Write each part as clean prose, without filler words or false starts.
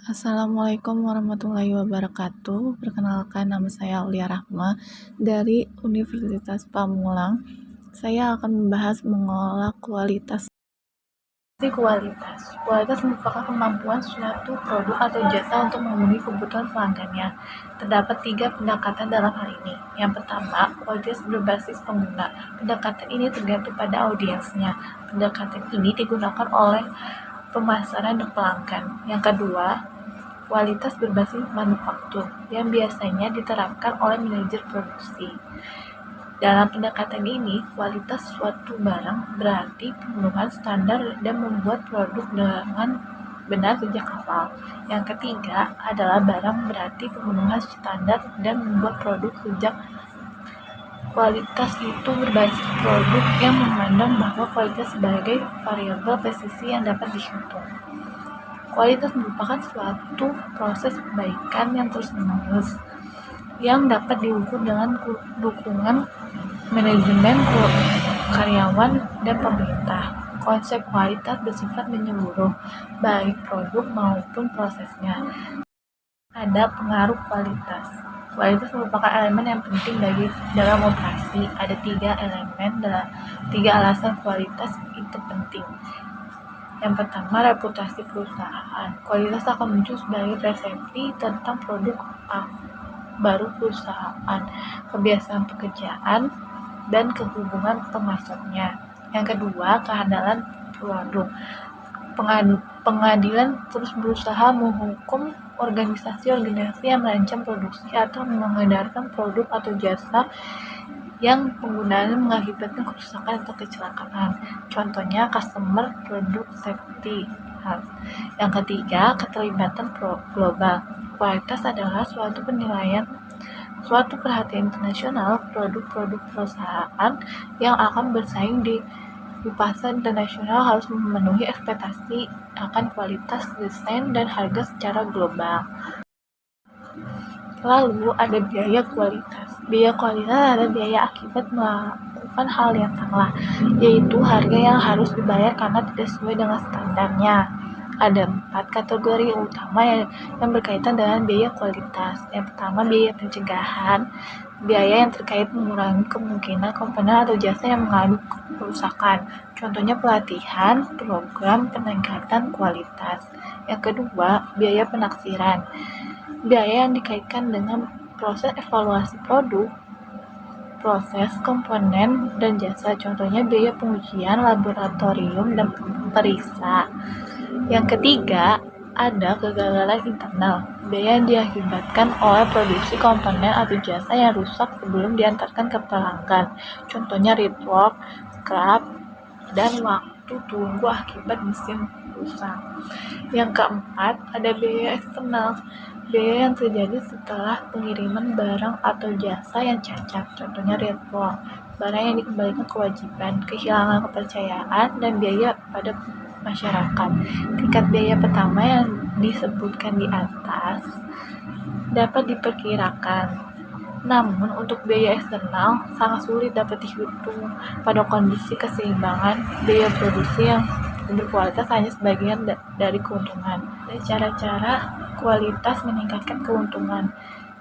Assalamualaikum warahmatullahi wabarakatuh. Perkenalkan, nama saya Aulia Rahma dari Universitas Pamulang. Saya akan membahas mengolah kualitas. Kualitas merupakan kemampuan suatu produk atau jasa untuk memenuhi kebutuhan pelanggannya. Terdapat 3 pendekatan dalam hal ini. Yang pertama, kualitas berbasis pengguna. Pendekatan ini tergantung pada audiensnya. Pendekatan ini digunakan oleh pemasaran dan pelanggan. Yang kedua, kualitas berbasis manufaktur yang biasanya diterapkan oleh manajer produksi. Dalam pendekatan ini, kualitas suatu barang berarti pemenuhan standar dan membuat produk dengan benar sejak awal. Yang ketiga adalah barang berarti pemenuhan standar dan membuat produk sejak kualitas itu berbasis produk yang memandang bahwa kualitas sebagai variabel presisi yang dapat dihitung. Kualitas merupakan suatu proses perbaikan yang terus-menerus yang dapat diukur dengan dukungan manajemen, karyawan, dan pemerintah. Konsep kualitas bersifat menyeluruh, baik produk maupun prosesnya. Ada pengaruh kualitas. Kualitas merupakan elemen yang penting dalam operasi. Ada 3 alasan kualitas itu penting. Yang pertama, reputasi perusahaan. Kualitas akan muncul sebagai persepsi tentang produk baru perusahaan, kebiasaan pekerjaan, dan kehubungan pemasoknya. Yang kedua, kehandalan produk. Pengadilan terus berusaha menghukum organisasi-organisasi yang merancang produksi atau mengedarkan produk atau jasa yang penggunaannya mengakibatkan kerusakan atau kecelakaan. Contohnya customer product safety. Yang ketiga, keterlibatan global. Kualitas adalah suatu perhatian internasional produk-produk perusahaan yang akan bersaing di pasar internasional harus memenuhi ekspektasi akan kualitas, desain, dan harga secara global. Lalu ada biaya kualitas. Biaya kualitas adalah biaya akibat melakukan hal yang salah, yaitu harga yang harus dibayar karena tidak sesuai dengan standarnya. Ada 4 kategori utama yang berkaitan dengan biaya kualitas. Yang pertama, biaya pencegahan. Biaya yang terkait mengurangi kemungkinan komponen atau jasa yang mengalami kerusakan. Contohnya pelatihan, program peningkatan kualitas. Yang kedua, biaya penaksiran. Biaya yang dikaitkan dengan proses evaluasi produk, proses, komponen, dan jasa. Contohnya biaya pengujian laboratorium dan periksa. Yang ketiga, ada kegagalan internal. Biaya yang diakibatkan oleh produksi komponen atau jasa yang rusak sebelum diantarkan ke pelanggan. Contohnya rework, scrap, dan waktu tunggu akibat mesin rusak. Yang keempat, ada biaya eksternal. Biaya yang terjadi setelah pengiriman barang atau jasa yang cacat. Contohnya rework, barang yang dikembalikan kewajiban, kehilangan kepercayaan, dan biaya pada masyarakat. Tingkat biaya pertama yang disebutkan di atas dapat diperkirakan. Namun, untuk biaya eksternal sangat sulit dapat dihitung. Pada kondisi keseimbangan, biaya produksi yang berkualitas hanya sebagian dari keuntungan. Ada cara-cara kualitas meningkatkan keuntungan,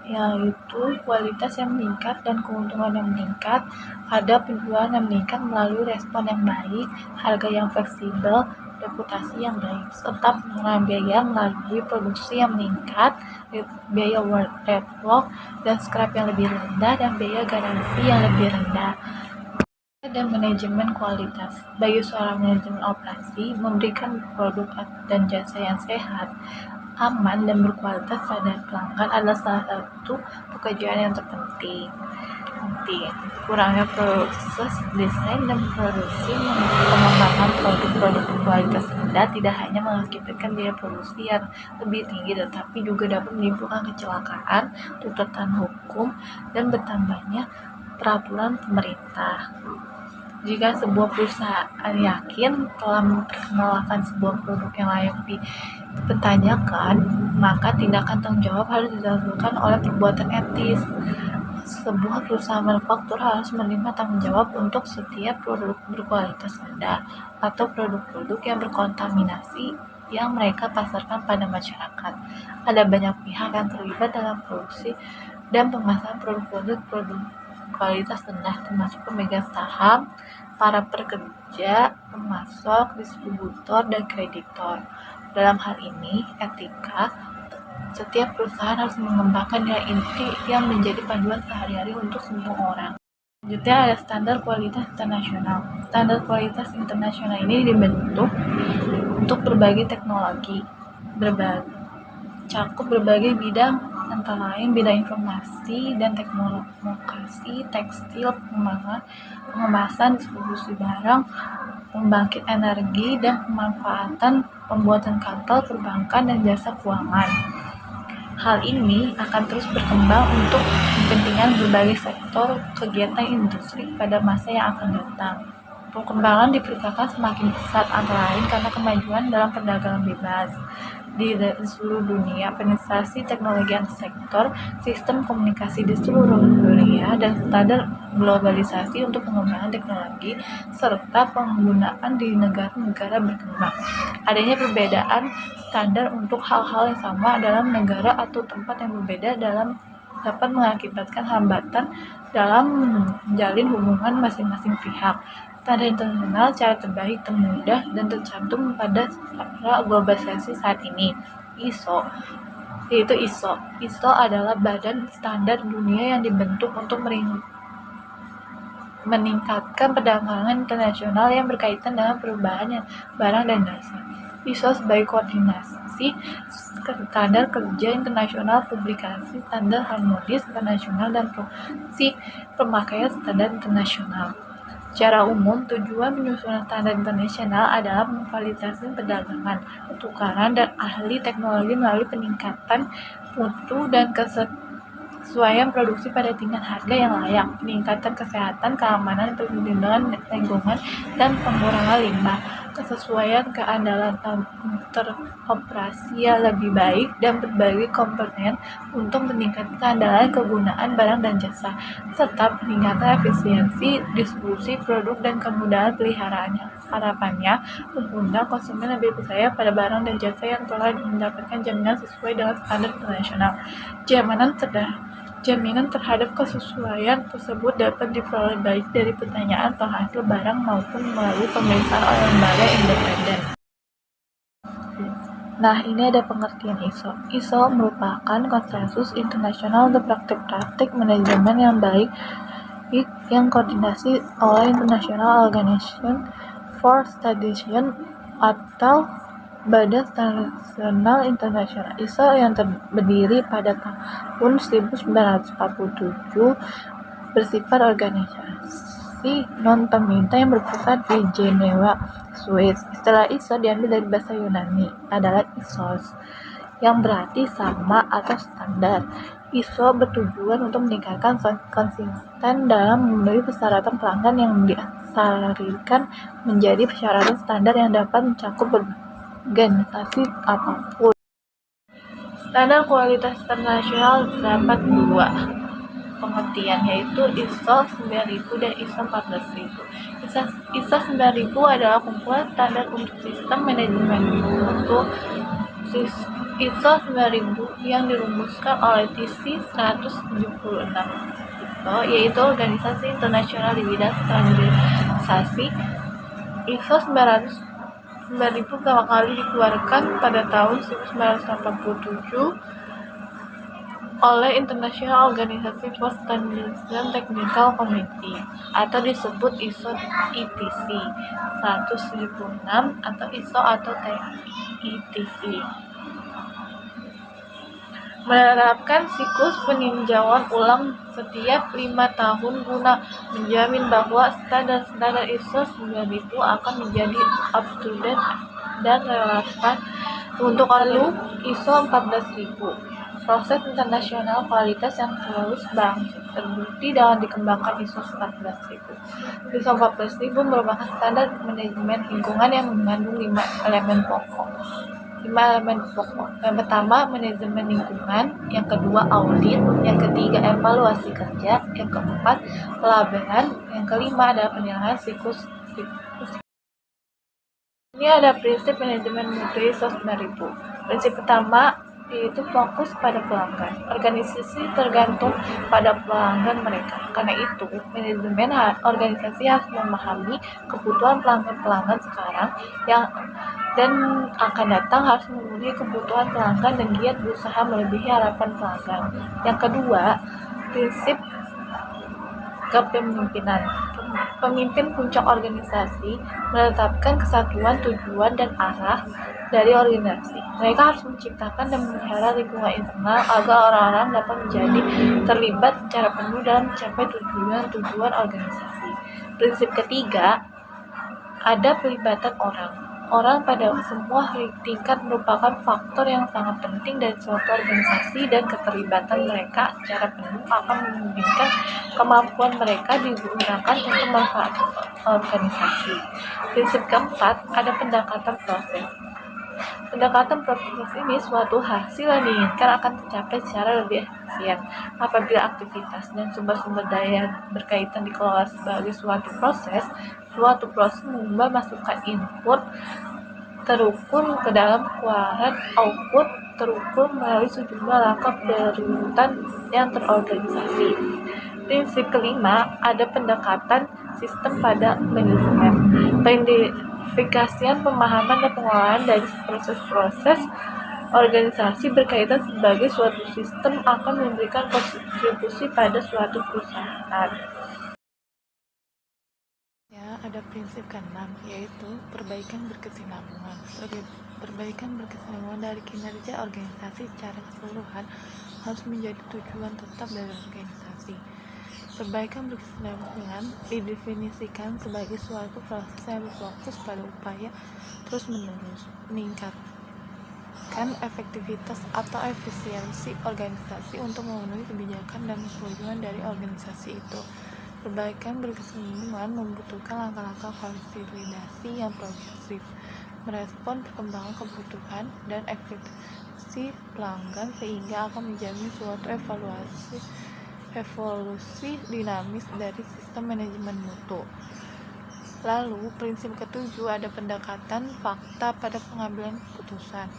yaitu kualitas yang meningkat dan keuntungan yang meningkat. Ada penjualan yang meningkat melalui respon yang baik, harga yang fleksibel, reputasi yang baik, serta pengurangan biaya melalui produksi yang meningkat, biaya rework dan scrap yang lebih rendah, dan biaya garansi yang lebih rendah. Dan manajemen kualitas. Bagi seorang manajemen operasi, memberikan produk dan jasa yang sehat, aman, dan berkualitas pada pelanggan adalah salah satu pekerjaan yang terpenting. Kurangnya proses desain dan produksi pengembangan produk-produk berkualitas rendah tidak hanya mengakibatkan biaya produksi yang lebih tinggi, tetapi juga dapat menimbulkan kecelakaan, tuntutan hukum, dan bertambahnya peraturan pemerintah. Jika sebuah perusahaan yakin telah memperkenalkan sebuah produk yang layak dipertanyakan, maka tindakan tanggung jawab harus dilakukan oleh perbuatan etis. Sebuah perusahaan manufaktur harus menerima tanggung jawab untuk setiap produk berkualitas rendah atau produk-produk yang berkontaminasi yang mereka pasarkan pada masyarakat. Ada banyak pihak yang terlibat dalam produksi dan pemasaran produk kualitas rendah, termasuk pemegang saham, para pekerja, pemasok, distributor, dan kreditor. Dalam hal ini, etika, setiap perusahaan harus mengembangkan nilai inti yang menjadi panduan sehari-hari untuk semua orang. Selanjutnya ada standar kualitas internasional. Standar kualitas internasional ini dibentuk untuk berbagai teknologi, cakup berbagai bidang, antara lain bidang informasi dan teknologi, tekstil, pengemasan, distribusi barang, pembangkit energi, dan pemanfaatan, pembuatan kapal, perbankan, dan jasa keuangan. Hal ini akan terus berkembang untuk kepentingan berbagai sektor kegiatan industri pada masa yang akan datang. Perkembangan diperkirakan semakin pesat antara lain karena kemajuan dalam perdagangan bebas di seluruh dunia, penetrasi teknologi antar sektor, sistem komunikasi di seluruh dunia, dan standar globalisasi untuk pengembangan teknologi, serta penggunaan di negara-negara berkembang. Adanya perbedaan standar untuk hal-hal yang sama dalam negara atau tempat yang berbeda dapat mengakibatkan hambatan dalam menjalin hubungan masing-masing pihak. Standar internasional cara terbaik, termudah, dan tercantum pada era globalisasi saat ini. ISO adalah badan standar dunia yang dibentuk untuk meningkatkan perdagangan internasional yang berkaitan dengan perubahan barang dan jasa. ISO sebagai koordinasi standar kerja internasional, publikasi standar harmonis internasional, dan promosi pemakaian standar internasional. Secara umum, tujuan penyusunan standar internasional adalah memfasilitasi perdagangan, pertukaran, dan ahli teknologi melalui peningkatan mutu dan kesesuaian produksi pada tingkat harga yang layak, peningkatan kesehatan, keamanan, perlindungan lingkungan, dan pengurangan limbah, kesesuaian keandalan interoperasi yang lebih baik, dan berbagai komponen untuk meningkatkan keandalan kegunaan barang dan jasa, serta peningkatan efisiensi distribusi produk dan kemudahan peliharaannya. Harapannya, mengundang konsumen lebih percaya pada barang dan jasa yang telah mendapatkan jaminan sesuai dengan standar internasional. Jaminan terhadap kesesuaian tersebut dapat diperoleh baik dari pertanyaan penghasil barang maupun melalui pemeriksaan oleh lembaga independen. Nah, ini ada pengertian ISO. ISO merupakan konsensus internasional untuk praktik-praktik manajemen yang baik yang koordinasi oleh International Organization for Standardization atau Badan Standar Internasional. ISO yang berdiri pada tahun 1947 bersifat organisasi non-pemerintah yang berpusat di Jenewa, Swiss. Istilah ISO diambil dari bahasa Yunani, adalah isos, yang berarti sama atau standar. ISO bertujuan untuk meningkatkan konsisten dalam memenuhi persyaratan pelanggan yang disarankan menjadi persyaratan standar yang dapat mencakup organisasi apapun. Standar kualitas internasional terdapat dua pengertian, yaitu ISO 9000 dan ISO 14000. ISO 9000 adalah kumpulan standar untuk sistem manajemen mutu. ISO 9000 yang dirumuskan oleh TC 176 ISO, yaitu organisasi internasional di bidang standarisasi. ISO 9000 pertama kali dikeluarkan pada tahun 1987 oleh International Organization for Standardization Technical Committee, atau disebut ISO ITC 176 atau ISO atau TITC. Menerapkan siklus peninjauan ulang setiap 5 tahun guna menjamin bahwa standar-standar ISO 9000 akan menjadi up-to-date dan relevan untuk ISO 14000. Proses internasional kualitas yang terus terbukti dalam dikembangkan ISO 14000. ISO 14000 merupakan standar manajemen lingkungan yang mengandung 5 elemen pokok. Yang pertama, manajemen lingkungan. Yang kedua, audit. Yang ketiga, evaluasi kerja. Yang keempat, pelabelan. Yang kelima adalah penilaian siklus Ini ada prinsip manajemen mutu ISO 9000. Prinsip pertama yaitu fokus pada pelanggan. Organisasi tergantung pada pelanggan mereka. Karena itu, manajemen organisasi harus memahami kebutuhan pelanggan-pelanggan sekarang dan akan datang, harus memenuhi kebutuhan pelanggan dan giat berusaha melebihi harapan pelanggan. Yang kedua, prinsip kepemimpinan. Pemimpin puncak organisasi menetapkan kesatuan, tujuan, dan arah dari organisasi. Mereka harus menciptakan dan memelihara lingkungan internal agar orang-orang dapat menjadi terlibat secara penuh dalam mencapai tujuan organisasi. Prinsip ketiga, ada pelibatan orang. Orang pada semua tingkat merupakan faktor yang sangat penting dari suatu organisasi, dan keterlibatan mereka secara penuh akan memungkinkan kemampuan mereka digunakan untuk manfaat organisasi. Prinsip keempat, ada pendekatan proses. Pendekatan proses ini suatu hasil yang diinginkan akan tercapai secara lebih efisien apabila aktivitas dan sumber-sumber daya berkaitan dikelola sebagai suatu proses mengubah masukan input terukur ke dalam keluaran output terukur melalui sejumlah langkah berurutan yang terorganisasi. Prinsip kelima, ada pendekatan sistem pada manajemen. Pengidentifikasian pemahaman dan pengelolaan dari proses-proses organisasi berkaitan sebagai suatu sistem akan memberikan kontribusi pada suatu perusahaan. Ya, ada prinsip keenam, yaitu perbaikan berkesinambungan. Perbaikan berkesinambungan dari kinerja organisasi secara keseluruhan harus menjadi tujuan tetap dari organisasi. Perbaikan berkesinambungan didefinisikan sebagai suatu proses yang berfokus pada upaya terus-menerus meningkatkan efektivitas atau efisiensi organisasi untuk memenuhi kebijakan dan tujuan dari organisasi itu. Perbaikan berkesinambungan membutuhkan langkah-langkah konsolidasi yang progresif, merespon perkembangan kebutuhan dan ekspektasi pelanggan sehingga akan menjamin suatu evolusi dinamis dari sistem manajemen mutu. Lalu, prinsip ketujuh, ada pendekatan fakta pada pengambilan keputusan.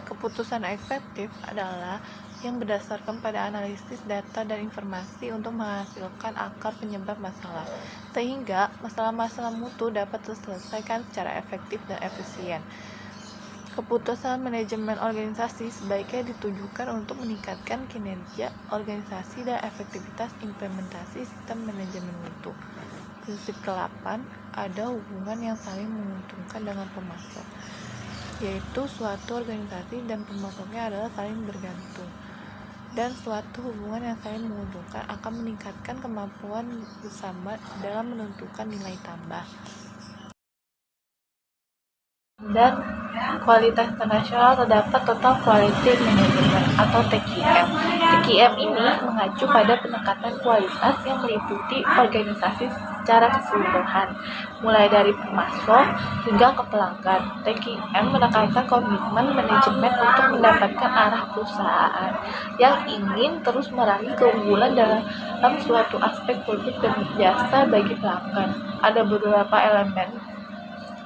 Keputusan efektif adalah yang berdasarkan pada analisis data dan informasi untuk menghasilkan akar penyebab masalah, sehingga masalah-masalah mutu dapat terselesaikan secara efektif dan efisien. Keputusan manajemen organisasi sebaiknya ditujukan untuk meningkatkan kinerja organisasi dan efektivitas implementasi sistem manajemen mutu. Prinsip ke-8, ada hubungan yang saling menguntungkan dengan pemasok, yaitu suatu organisasi dan pemasoknya adalah saling bergantung, dan suatu hubungan yang saling menguntungkan akan meningkatkan kemampuan bersama dalam menentukan nilai tambah. Dan kualitas internasional terdapat Total Quality Management atau TQM. TQM ini mengacu pada pendekatan kualitas yang meliputi organisasi secara keseluruhan, mulai dari pemasok hingga ke pelanggan. TQM menekankan komitmen manajemen untuk mendapatkan arah perusahaan yang ingin terus meraih keunggulan dalam suatu aspek produk dan jasa bagi pelanggan. Ada beberapa elemen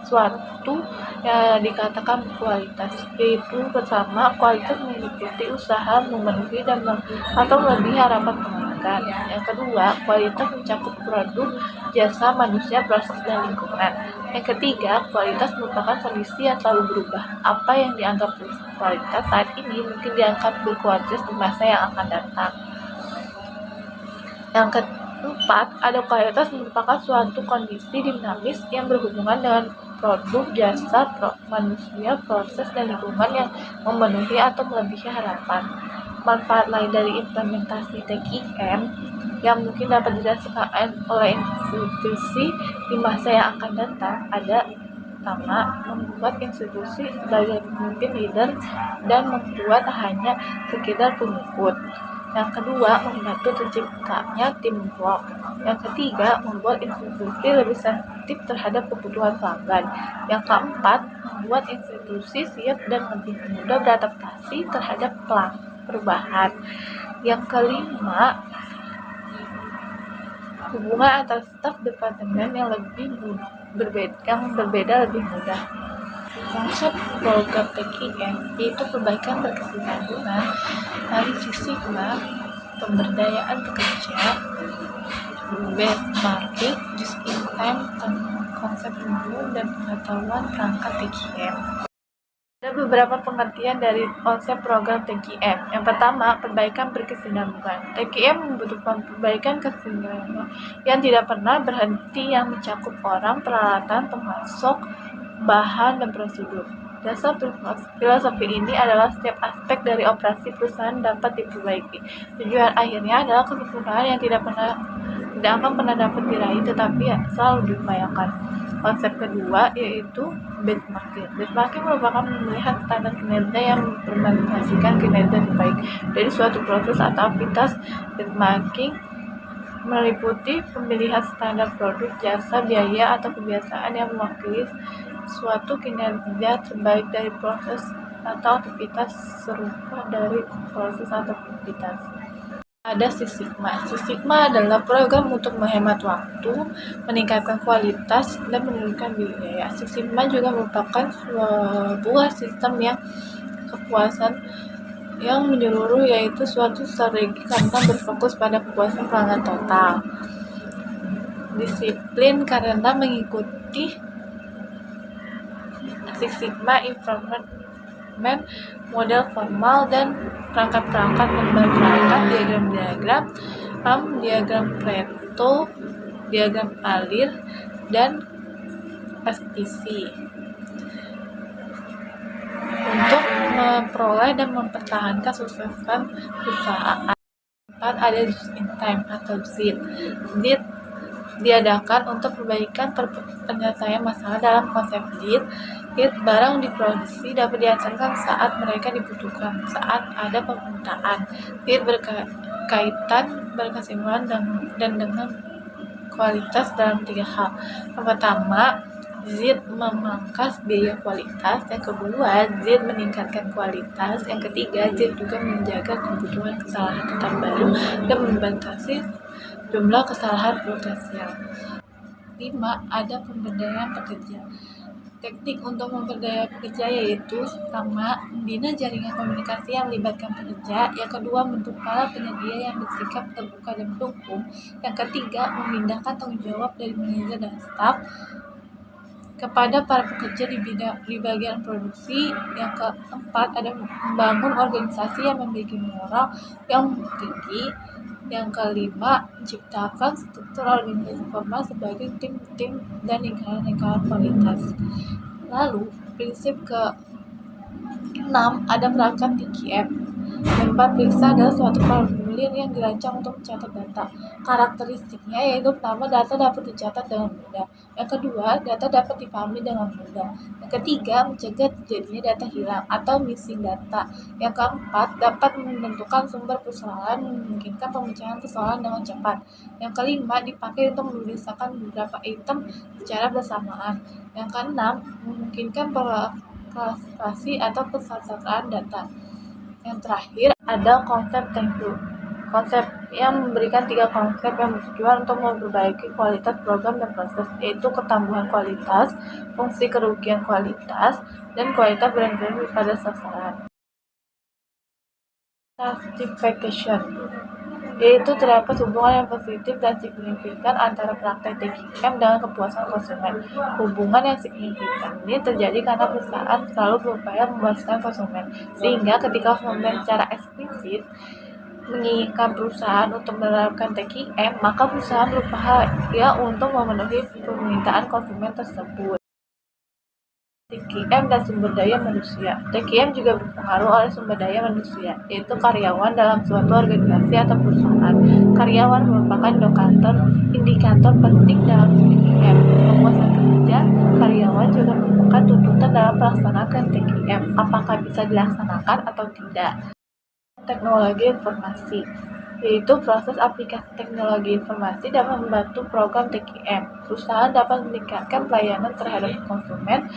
suatu yang dikatakan kualitas, yaitu pertama, kualitas meliputi usaha memenuhi atau melebihi harapan pelanggan. Yang kedua, kualitas mencakup produk, jasa, manusia, proses, dan lingkungan. Yang ketiga, kualitas merupakan kondisi yang selalu berubah. Apa yang dianggap kualitas saat ini mungkin dianggap berkualitas di masa yang akan datang. Yang keempat, ada kualitas merupakan suatu kondisi dinamis yang berhubungan dengan produk, jasa, manusia, proses, dan lingkungan yang memenuhi atau melebihi harapan. Manfaat lain dari implementasi TQM yang mungkin dapat dirasakan oleh institusi di masa yang akan datang ada: pertama, membuat institusi sebagai pemimpin leader dan membuat hanya sekedar pengikut. Yang kedua, membantu terciptanya teamwork. Yang ketiga, membuat institusi lebih sensitif terhadap kebutuhan pelanggan. Yang keempat, membuat institusi siap dan lebih mudah beradaptasi terhadap perubahan. Yang kelima, hubungan antar staf departemen yang lebih berbeda lebih mudah. Konsep program TKM yaitu perbaikan berkesinambungan dari Six Sigma, pemberdayaan pekerja, benchmarking, just in time, konsep umum, dan pengetahuan perangkat TKM. Ada beberapa pengertian dari konsep program TKM. Yang pertama, perbaikan berkesinambungan. TKM membutuhkan perbaikan kesinambungan yang tidak pernah berhenti, yang mencakup orang, peralatan, termasuk bahan dan prosedur. Dasar filosofi ini adalah setiap aspek dari operasi perusahaan dapat diperbaiki. Tujuan akhirnya adalah kesempurnaan yang tidak akan pernah dapat diraih, tetapi selalu diupayakan. Konsep kedua yaitu benchmarking. Benchmarking merupakan melihat standar kinerja yang mempresentasikan kinerja terbaik dari suatu proses atau aktivitas. Benchmarking meliputi pemilihan standar produk, jasa, biaya, atau kebiasaan yang mewakili suatu kinerja terbaik dari proses atau aktivitas serupa dari proses atau aktivitas. Ada Six Sigma. Six Sigma adalah program untuk menghemat waktu, meningkatkan kualitas, dan menurunkan biaya. Six Sigma juga merupakan sebuah sistem yang kepuasan yang menyeluruh, yaitu suatu strategi karena berfokus pada kepuasan pelanggan total. Disiplin karena mengikuti Six Sigma Improvement model formal dan perangkat-perangkat member perangkat, diagram Pareto, diagram Alir, dan STC. Untuk memperoleh dan mempertahankan suksesan perusahaan. Keempat, ada just in time atau JIT. JIT diadakan untuk perbaikan penyelesaian masalah. Dalam konsep JIT, barang diproduksi dapat dihasilkan saat mereka dibutuhkan, saat ada permintaan. JIT berkesimpulan dan dengan kualitas dalam 3 hal. Yang pertama, JIT memangkas biaya kualitas. Yang kedua, JIT meningkatkan kualitas. Yang ketiga, JIT juga menjaga kebutuhan kesalahan tetap baru dan membatasi jumlah kesalahan potensial. 5. Ada pemberdayaan pekerja. Teknik untuk memperdaya pekerja yaitu pertama, membina jaringan komunikasi yang melibatkan pekerja. Yang kedua, membentuk para penyedia yang bersikap terbuka dan mendukung. Yang ketiga, memindahkan tanggung jawab dari manajer dan staf kepada para pekerja di bagian produksi. Yang keempat, ada membangun organisasi yang memiliki moral yang tinggi. Yang kelima, menciptakan struktur organisasi formal sebagai tim-tim dan lingkaran-lingkaran kualitas. Lalu, prinsip ke-6, ada perangkat TKM. Member periksa adalah suatu formulir yang dirancang untuk mencatat data. Karakteristiknya yaitu pertama, data dapat dicatat dengan mudah. Yang kedua, data dapat dipahami dengan mudah. Yang ketiga, mencegah terjadinya data hilang atau missing data. Yang keempat, dapat menentukan sumber persoalan, memungkinkan pemecahan persoalan dengan cepat. Yang kelima, dipakai untuk memisahkan beberapa item secara bersamaan. Yang keenam, memungkinkan klasifikasi atau persaudaraan data. Yang terakhir, ada konsep thank you. Konsep yang memberikan 3 konsep yang bertujuan untuk memperbaiki kualitas program dan proses, yaitu ketambahan kualitas, fungsi kerugian kualitas, dan kualitas berdasarkan pada sasaran. Certification yaitu terdapat hubungan yang positif dan signifikan antara praktek TKM dengan kepuasan konsumen. Hubungan yang signifikan ini terjadi karena perusahaan selalu berupaya memuaskan konsumen, sehingga ketika konsumen secara eksplisit menginginkan perusahaan untuk menerapkan TKM, maka perusahaan berupaya untuk memenuhi permintaan konsumen tersebut. TKM dan sumber daya manusia. TKM juga berpengaruh oleh sumber daya manusia, yaitu karyawan dalam suatu organisasi atau perusahaan. Karyawan merupakan indikator penting dalam TKM. Kepuasan kerja karyawan juga merupakan tuntutan dalam pelaksanaan TKM. Apakah bisa dilaksanakan atau tidak? Teknologi informasi, yaitu proses aplikasi teknologi informasi dapat membantu program TKM. Perusahaan dapat meningkatkan pelayanan terhadap konsumen.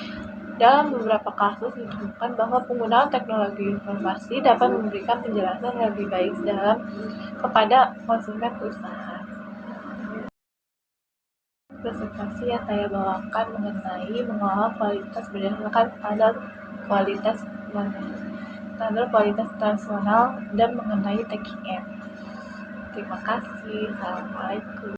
Dalam beberapa kasus ditemukan bahwa penggunaan teknologi informasi dapat memberikan penjelasan lebih baik kepada konsumen perusahaan. presentasi yang saya bawakan mengenai mengelola kualitas berdasarkan standar kualitas nasional dan mengenai tagging. Terima kasih. Assalamualaikum.